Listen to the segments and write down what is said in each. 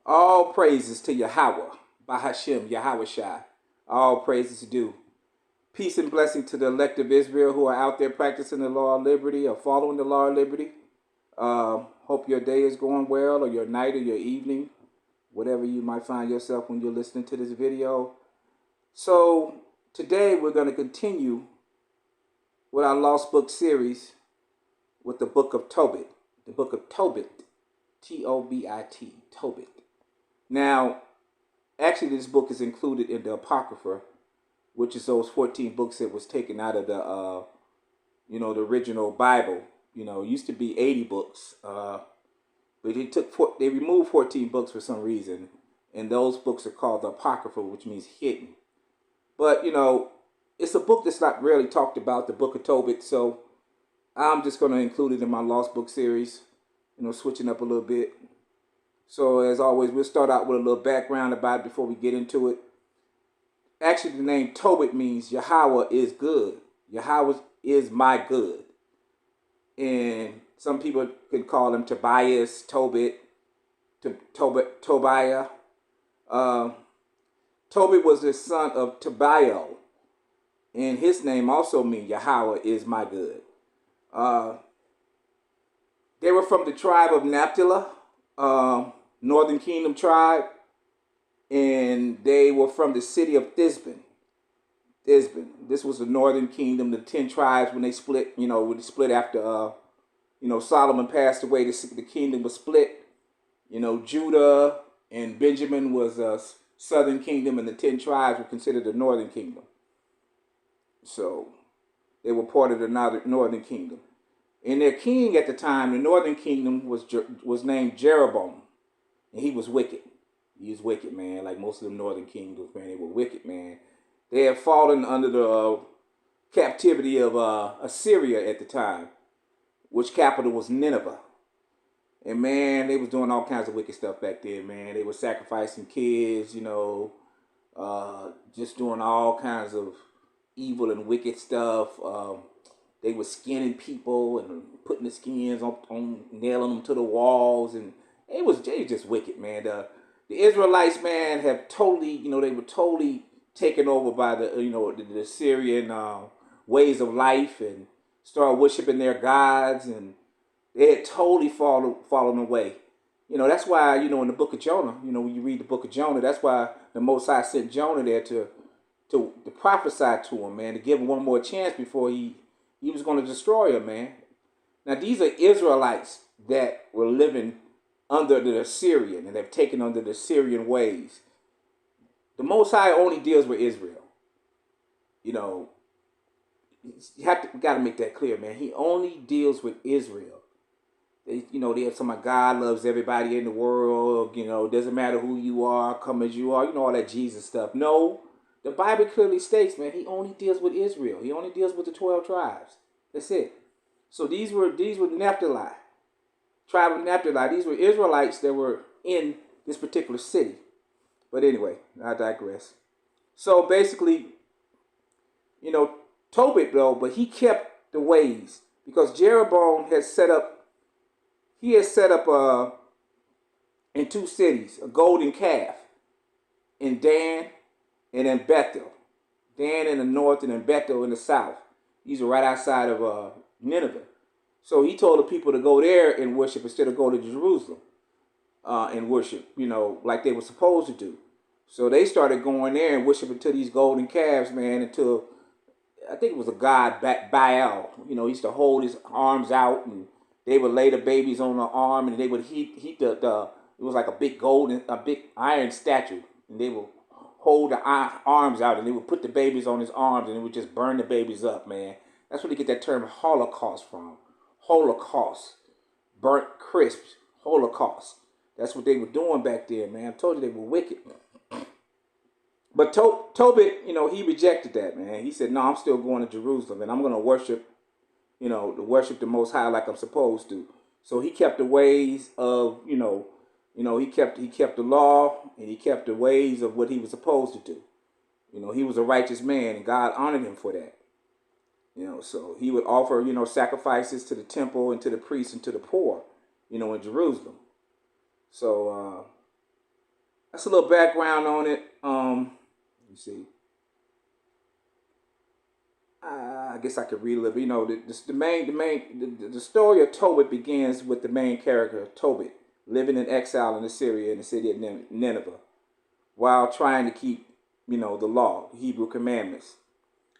All praises to Yahweh, Bahashem, Yahweh Shai. All praises due. Peace and blessing to the elect of Israel who are out there practicing the law of liberty or following the law of liberty. Hope your day is going well, or your night, or your evening, whatever you might find yourself when you're listening to this video. So today we're going to continue with our Lost Book series with the Book of Tobit. The Book of Tobit, T-O-B-I-T, Tobit. Now, actually, this book is included in the Apocrypha, which is those 14 books that was taken out of the original Bible. It used to be 80 books, but they removed 14 books for some reason, and those books are called the Apocrypha, which means hidden. But it's a book that's not rarely talked about, the Book of Tobit. So I'm just going to include it in my Lost Book series. Switching up a little bit. So as always, we'll start out with a little background about it before we get into it. Actually, the name Tobit means Yahweh is good. Yahweh is my good. And some people can call him Tobias, Tobit, Tobiah. Tobit was the son of Tobiah. And his name also means Yahweh is my good. They were from the tribe of Naphtali, Northern Kingdom tribe, and they were from the city of Thisbin. This was the Northern Kingdom, the 10 tribes when they split. When they split after, Solomon passed away, the kingdom was split. Judah and Benjamin was a Southern Kingdom, and the 10 tribes were considered the Northern Kingdom. So they were part of the Northern Kingdom. And their king at the time, the Northern Kingdom, was named Jeroboam. And he was wicked. He was wicked, man. Like most of the Northern Kingdoms, man, they were wicked, man. They had fallen under the captivity of Assyria at the time, which capital was Nineveh. And, man, they was doing all kinds of wicked stuff back there, man. They were sacrificing kids, just doing all kinds of evil and wicked stuff. They were skinning people and putting the skins on nailing them to the walls, and they was just wicked, man. The Israelites, man, have totally, they were totally taken over by the Assyrian ways of life, and started worshiping their gods, and they had totally fallen away. That's why, in the book of Jonah, when you read the book of Jonah, that's why the Most High sent Jonah there to prophesy to him, man, to give him one more chance before he was going to destroy him, man. Now, these are Israelites that were living under the Assyrian and have taken under the Assyrian ways. The Most High only deals with Israel. You got to make that clear, man. He only deals with Israel. They have some God loves everybody in the world. Doesn't matter who you are, come as you are. All that Jesus stuff. No. The Bible clearly states, man, he only deals with Israel. He only deals with the 12 tribes. That's it. So these were Naphtali, tribe of Naphtali. These were Israelites that were in this particular city. But anyway, I digress. So basically, Tobit though, but he kept the ways because Jeroboam had set up in 2 cities a golden calf in Dan and in Bethel. Dan in the north and in Bethel in the south. These are right outside of Nineveh. So he told the people to go there and worship instead of go to Jerusalem and worship, like they were supposed to do. So they started going there and worshiping to these golden calves, man, until I think it was a god Baal. He used to hold his arms out, and they would lay the babies on the arm, and they would heat the it was like a big iron statue, and they would hold the arms out, and they would put the babies on his arms, and it would just burn the babies up, man. That's where they get that term Holocaust from. Holocaust. Burnt crisps. Holocaust. That's what they were doing back there, man. I told you they were wicked. But Tobit, he rejected that, man. He said, no, I'm still going to Jerusalem, and I'm going to worship, worship the Most High like I'm supposed to. So he kept the ways of, he kept the law, and he kept the ways of what he was supposed to do. He was a righteous man, and God honored him for that. So he would offer, sacrifices to the temple and to the priests and to the poor, in Jerusalem. So That's a little background on it. You see, I guess I could read a little bit. You know, the story of Tobit begins with the main character, Tobit, living in exile in Assyria in the city of Nineveh, while trying to keep, the law, Hebrew commandments,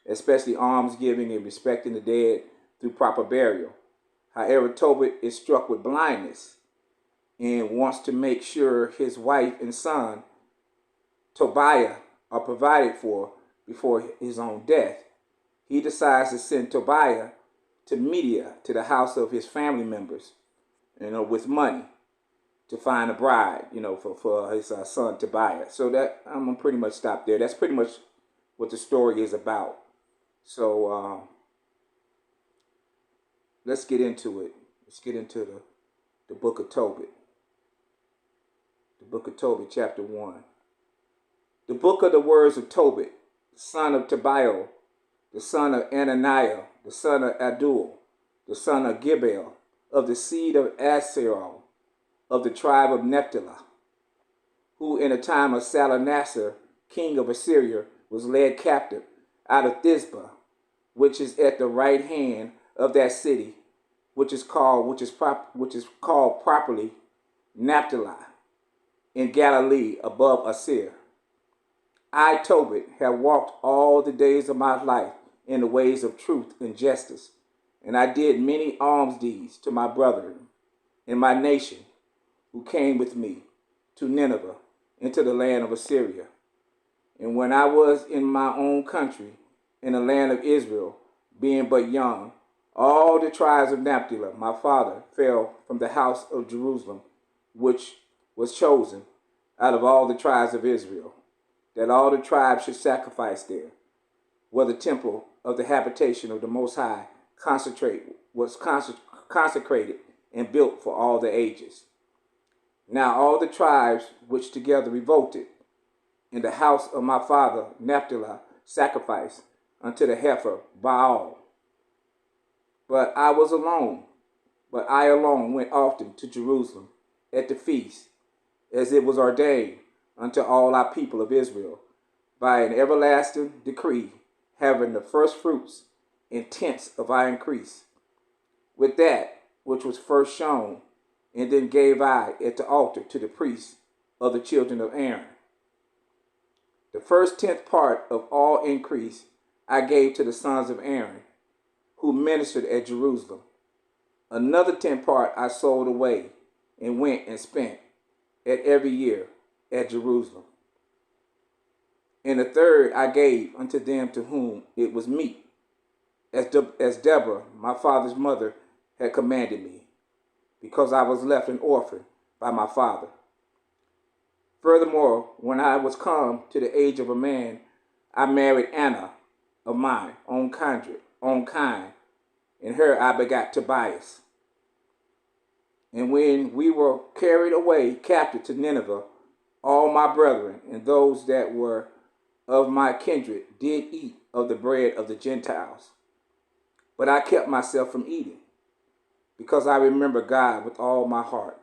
especially almsgiving and respecting the dead through proper burial. However, Tobit is struck with blindness and wants to make sure his wife and son, Tobiah, are provided for before his own death. He decides to send Tobiah to Media, to the house of his family members, with money to find a bride, for his son Tobiah. So that I'm gonna pretty much stop there. That's pretty much what the story is about. So let's get into it. Let's get into the Book of Tobit. The Book of Tobit, chapter 1. The book of the words of Tobit, son of Tobiah, the son of Ananiah, the son of Adul, the son of Gibel, of the seed of Assyrian, of the tribe of Naphtali, who in the time of Salmanassar, king of Assyria, was led captive out of Thisba, which is at the right hand of that city, which is called properly Naphtali, in Galilee above Assyria. I, Tobit, have walked all the days of my life in the ways of truth and justice, and I did many alms deeds to my brethren in my nation who came with me to Nineveh, into the land of Assyria. And when I was in my own country, in the land of Israel, being but young, all the tribes of Naphtali, my father, fell from the house of Jerusalem, which was chosen out of all the tribes of Israel, that all the tribes should sacrifice there, where the temple of the habitation of the Most High was consecrated and built for all the ages. Now all the tribes which together revolted in the house of my father Naphtali sacrificed unto the heifer Baal. But I alone went often to Jerusalem at the feast, as it was ordained unto all our people of Israel, by an everlasting decree, having the first fruits and tenths of our increase, with that which was first shown, and then gave I at the altar to the priests of the children of Aaron. The first 10th part of all increase I gave to the sons of Aaron, who ministered at Jerusalem. Another 10th part I sold away, and went and spent at every year at Jerusalem. And the third I gave unto them to whom it was meet, as Deborah, my father's mother, had commanded me, because I was left an orphan by my father. Furthermore, when I was come to the age of a man, I married Anna of mine own kind, and her I begot Tobias. And when we were carried away captive to Nineveh, all my brethren and those that were of my kindred did eat of the bread of the Gentiles. But I kept myself from eating, because I remember God with all my heart.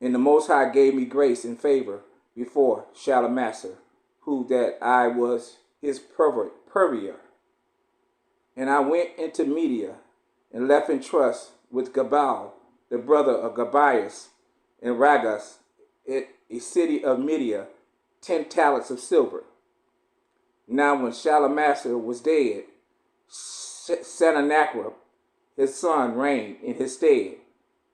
And the Most High gave me grace and favor before Shalmaneser, who that I was his purveyor. And I went into Media, and left in trust with Gabal, the brother of Gabias, and Ragas, at a city of Media, 10 talents of silver. Now when Shalmaneser was dead, Sennacherib, his son, reigned in his stead,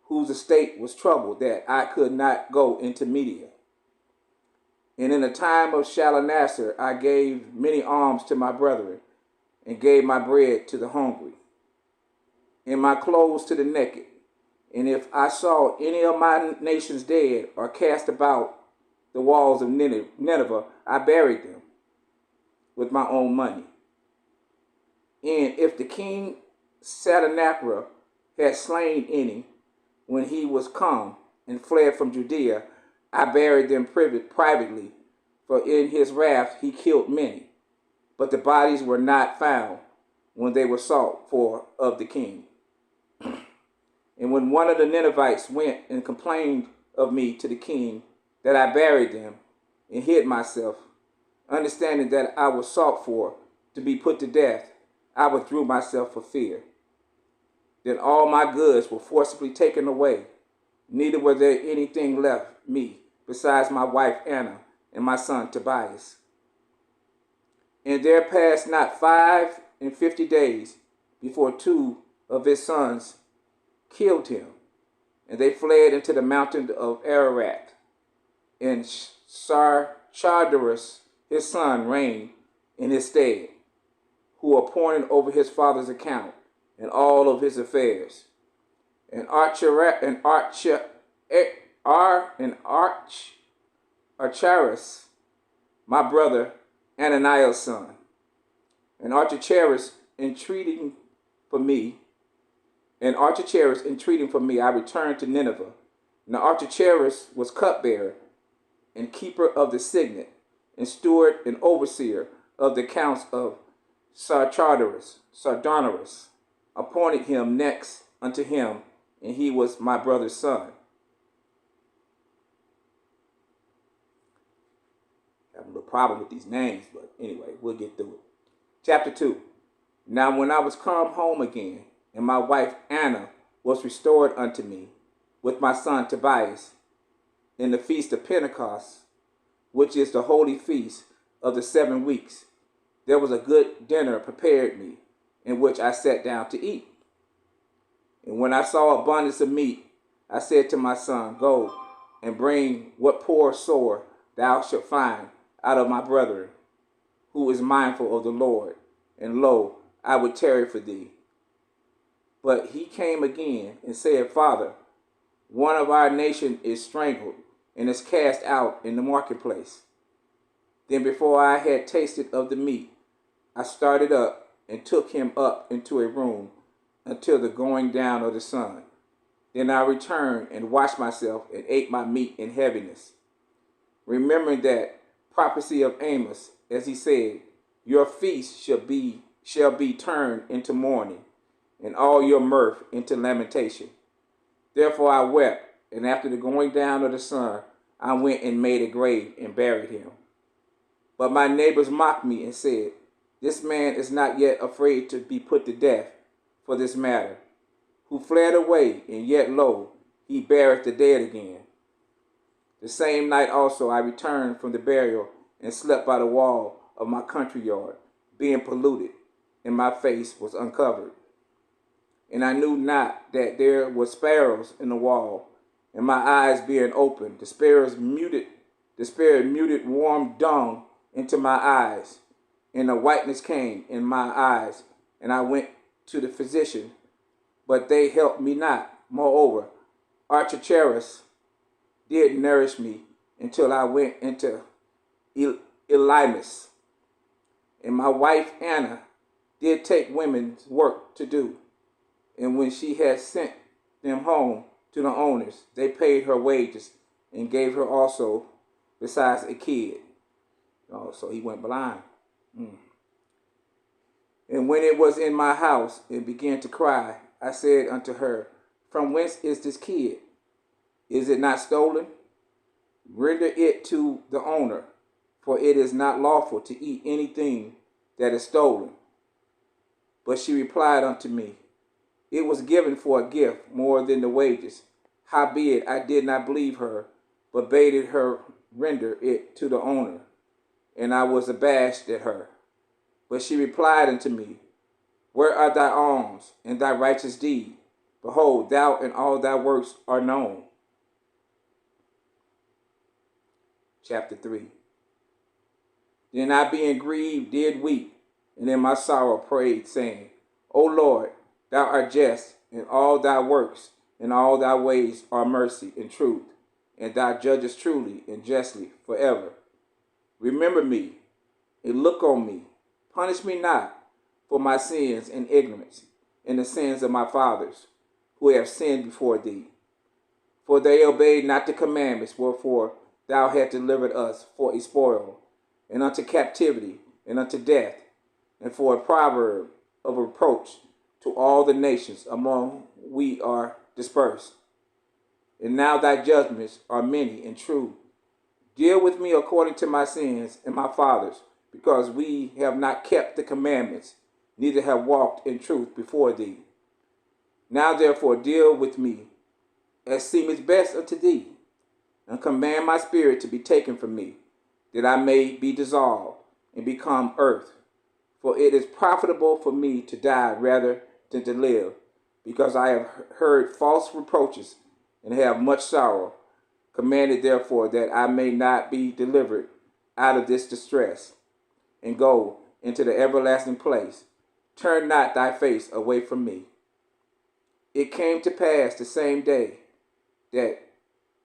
whose estate was troubled that I could not go into Media. And in the time of Shalmaneser I gave many alms to my brethren, and gave my bread to the hungry, and my clothes to the naked. And if I saw any of my nations dead or cast about the walls of Nineveh, I buried them with my own money. And if the king Sennacherib had slain any when he was come and fled from Judea, I buried them privately, for in his wrath he killed many. But the bodies were not found when they were sought for of the king. And when one of the Ninevites went and complained of me to the king that I buried them and hid myself, understanding that I was sought for to be put to death. I withdrew myself for fear. Then all my goods were forcibly taken away. Neither was there anything left me besides my wife Anna and my son Tobias. And there passed not 55 days before two of his sons killed him, and they fled into the mountain of Ararat. And Sarchadarus, his son, reigned in his stead, who appointed over his father's account and all of his affairs. And Archaris, my brother Ananias' son, and Artacharis entreating for me, I returned to Nineveh. Now Artacharis was cupbearer and keeper of the signet, and steward and overseer of the accounts of Sarchadarus, appointed him next unto him, and he was my brother's son. I have a little problem with these names, but anyway, we'll get through it. Chapter 2. Now when I was come home again, and my wife Anna was restored unto me, with my son Tobias, in the feast of Pentecost, which is the holy feast of the 7 weeks, there was a good dinner prepared me, in which I sat down to eat. And when I saw abundance of meat, I said to my son, Go and bring what poor sore thou shalt find out of my brethren, who is mindful of the Lord, and lo, I would tarry for thee. But he came again and said, Father, one of our nation is strangled and is cast out in the marketplace. Then before I had tasted of the meat, I started up and took him up into a room until the going down of the sun. Then I returned and washed myself and ate my meat in heaviness, remembering that prophecy of Amos, as he said, Your feast shall be turned into mourning, and all your mirth into lamentation. Therefore I wept, and after the going down of the sun, I went and made a grave and buried him. But my neighbors mocked me and said, This man is not yet afraid to be put to death for this matter, who fled away, and yet lo, he beareth the dead again. The same night also I returned from the burial and slept by the wall of my country yard, being polluted, and my face was uncovered. And I knew not that there were sparrows in the wall, and my eyes being opened, the spirit muted warm dung into my eyes, and a whiteness came in my eyes, and I went to the physician, but they helped me not. Moreover, Artacharis did nourish me until I went into Elimus. And my wife Anna did take women's work to do. And when she had sent them home to the owners, they paid her wages and gave her also besides a kid. Oh, so he went blind. And when it was in my house and began to cry, I said unto her, From whence is this kid? Is it not stolen? Render it to the owner, for it is not lawful to eat anything that is stolen. But she replied unto me, It was given for a gift more than the wages. Howbeit I did not believe her, but bade her render it to the owner. And I was abashed at her. But she replied unto me, Where are thy alms and thy righteous deed? Behold, thou and all thy works are known. Chapter 3. Then I, being grieved, did weep, and in my sorrow prayed, saying, O Lord, thou art just, and all thy works and all thy ways are mercy and truth, and thou judgest truly and justly forever. Remember me, and look on me. Punish me not for my sins and ignorance, and the sins of my fathers, who have sinned before thee. For they obeyed not the commandments wherefore thou hast delivered us for a spoil, and unto captivity, and unto death, and for a proverb of reproach to all the nations among we are dispersed. And now thy judgments are many and true, Deal with me according to my sins and my fathers, because we have not kept the commandments, neither have walked in truth before thee. Now therefore deal with me as seemeth best unto thee, and command my spirit to be taken from me, that I may be dissolved and become earth. For it is profitable for me to die rather than to live, because I have heard false reproaches and have much sorrow. Commanded therefore that I may not be delivered out of this distress, and go into the everlasting place. Turn not thy face away from me. It came to pass the same day that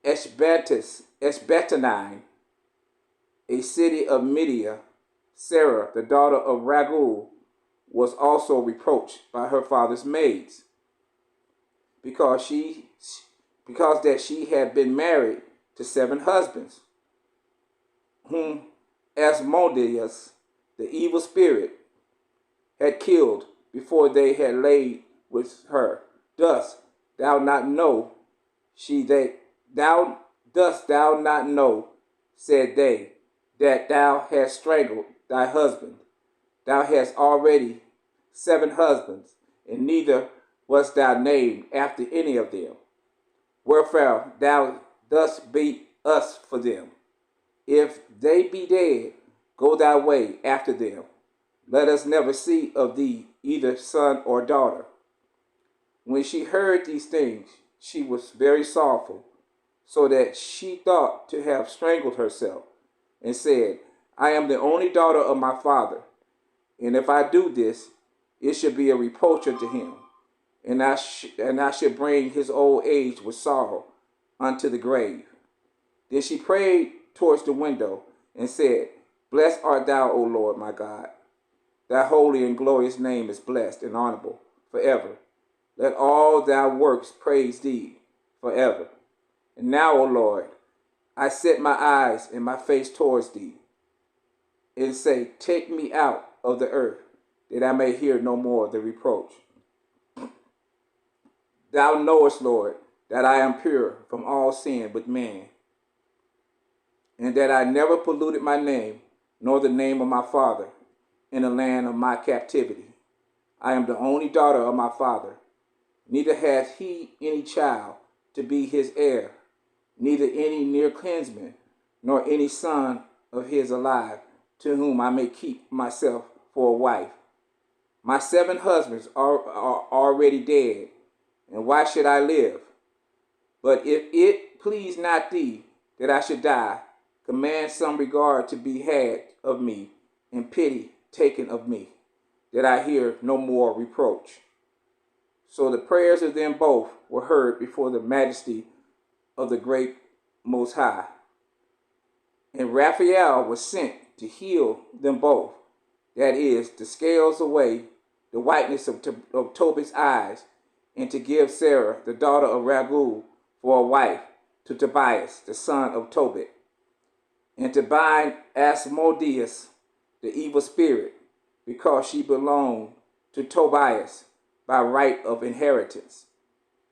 Eshbettanine, a city of Media, Sarah, the daughter of Raguel, was also reproached by her father's maids, because that she had been married to 7 husbands, whom Asmodeus, the evil spirit, had killed before they had laid with her. Dost thou not know, dost thou not know, said they, that thou hast strangled thy husband? Thou hast already 7 husbands, and neither wast thou named after any of them. Wherefore thou dost beat us for them. If they be dead, go thy way after them. Let us never see of thee either son or daughter. When she heard these things, she was very sorrowful, so that she thought to have strangled herself, and said, I am the only daughter of my father, and if I do this, it should be a reproach unto him, and I should bring his old age with sorrow unto the grave. Then she prayed towards the window, and said, Blessed art thou, O Lord my God. Thy holy and glorious name is blessed and honorable forever. Let all thy works praise thee forever. And now, O Lord, I set my eyes and my face towards thee, and say, Take me out of the earth, that I may hear no more the reproach. Thou knowest, Lord, that I am pure from all sin with man, and that I never polluted my name, nor the name of my father, in the land of my captivity. I am the only daughter of my father, neither hath he any child to be his heir, neither any near kinsman, nor any son of his alive, to whom I may keep myself for a wife. My 7 husbands are already dead, and why should I live? But if it please not thee that I should die, command some regard to be had of me, and pity taken of me, that I hear no more reproach. So the prayers of them both were heard before the majesty of the great Most High. And Raphael was sent to heal them both, that is, to scales away the whiteness of Tobit's eyes, and to give Sarah, the daughter of Raguel, for a wife to Tobias, the son of Tobit, and to bind Asmodeus, the evil spirit, because she belonged to Tobias by right of inheritance.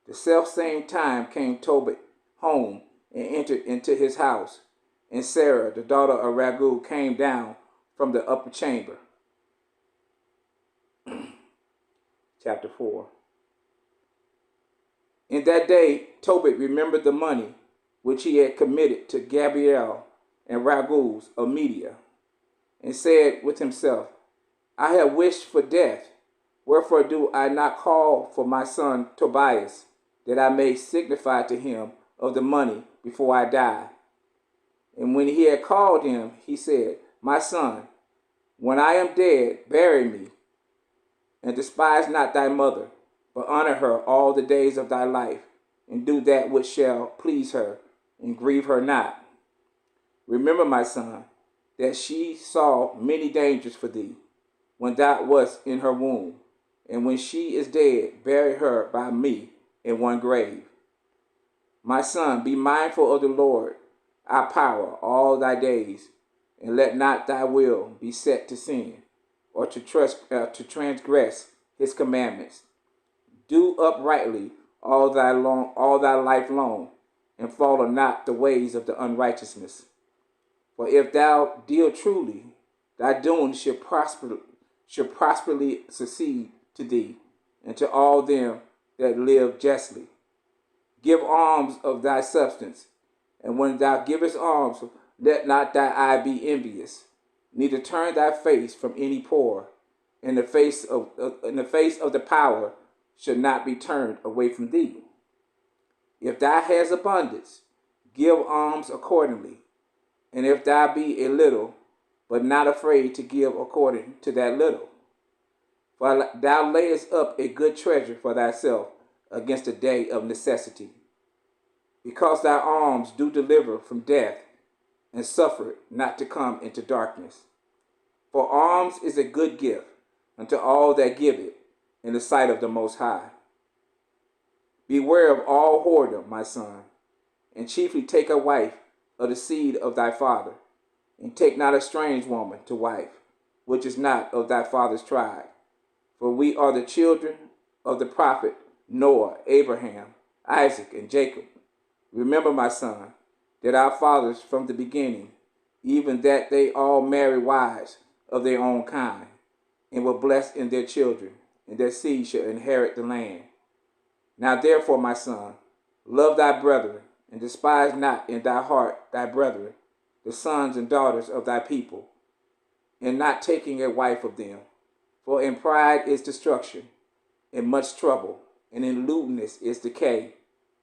The selfsame time came Tobit home and entered into his house, and Sarah, the daughter of Raguel, came down from the upper chamber. Chapter 4. In that day, Tobit remembered the money which he had committed to Gabriel and Raguel of Media, and said with himself, I have wished for death. Wherefore do I not call for my son Tobias, that I may signify to him of the money before I die? And when he had called him, he said, My son, when I am dead, bury me, and despise not thy mother, but honor her all the days of thy life, and do that which shall please her, and grieve her not. Remember, my son, that she saw many dangers for thee, when thou wast in her womb, and when she is dead, bury her by me in one grave. My son, be mindful of the Lord, our power, all thy days, and let not thy will be set to sin, or to transgress his commandments. Do uprightly all thy life long, and follow not the ways of the unrighteousness. For if thou deal truly, thy doing should prosperly succeed to thee, and to all them that live justly. Give alms of thy substance, and when thou givest alms, let not thy eye be envious, neither turn thy face from any poor, and the face of the power should not be turned away from thee. If thou hast abundance, give alms accordingly. And if thou be a little, but not afraid to give according to that little. For thou layest up a good treasure for thyself against the day of necessity. Because thy alms do deliver from death, and suffer it not to come into darkness. For alms is a good gift unto all that give it in the sight of the Most High. Beware of all whoredom, my son, and chiefly take a wife of the seed of thy father, and take not a strange woman to wife, which is not of thy father's tribe. For we are the children of the prophet Noah, Abraham, Isaac, and Jacob. Remember, my son, that our fathers from the beginning, even that they all married wives of their own kind, and were blessed in their children, and their seed shall inherit the land. Now therefore, my son, love thy brethren, and despise not in thy heart thy brethren, the sons and daughters of thy people, and not taking a wife of them. For in pride is destruction, and much trouble, and in lewdness is decay,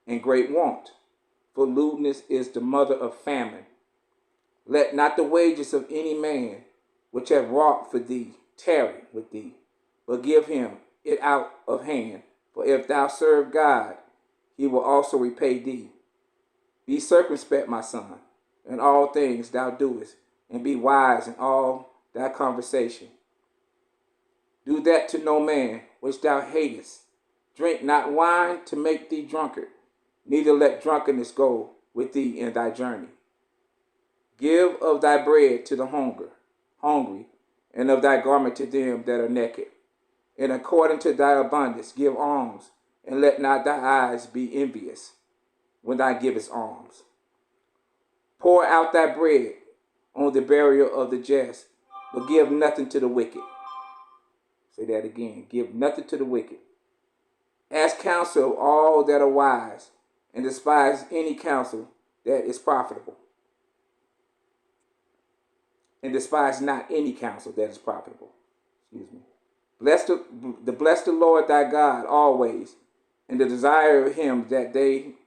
and great want. For lewdness is the mother of famine. Let not the wages of any man which have wrought for thee tarry with thee, but give him it out of hand. For if thou serve God, he will also repay thee. Be circumspect, my son, in all things thou doest, and be wise in all thy conversation. Do that to no man which thou hatest. Drink not wine to make thee drunkard, neither let drunkenness go with thee in thy journey. Give of thy bread to the hungry, and of thy garment to them that are naked. And according to thy abundance give alms, and let not thy eyes be envious when thou givest alms. Pour out thy bread on the burial of the just, but give nothing to the wicked. Say that again. Give nothing to the wicked. Ask counsel of all that are wise, and despise any counsel that is profitable. And despise not any counsel that is profitable. Excuse me. Bless the Lord thy God always, and the desire of him that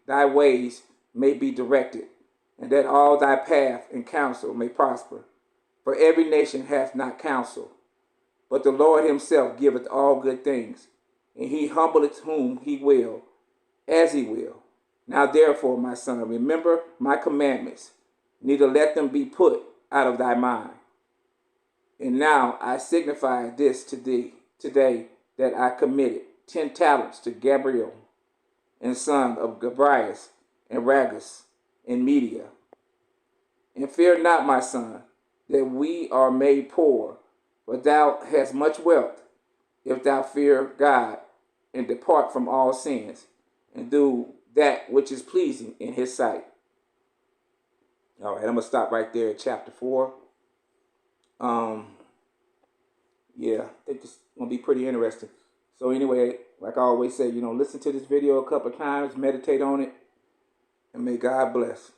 thy ways may be directed, and that all thy path and counsel may prosper. For every nation hath not counsel, but the Lord himself giveth all good things, and he humbleth whom he will, as he will. Now therefore, my son, remember my commandments, neither let them be put out of thy mind. And now I signify this to thee today, that I committed 10 talents to Gabriel, and son of Gabrias, and Ragus, in Media. And fear not, my son, that we are made poor, for thou hast much wealth, if thou fear God, and depart from all sins, and do that which is pleasing in his sight. All right, I'm going to stop right there at chapter 4. Yeah, I think it's going to be pretty interesting. So anyway, like I always say, listen to this video a couple of times, meditate on it, and may God bless.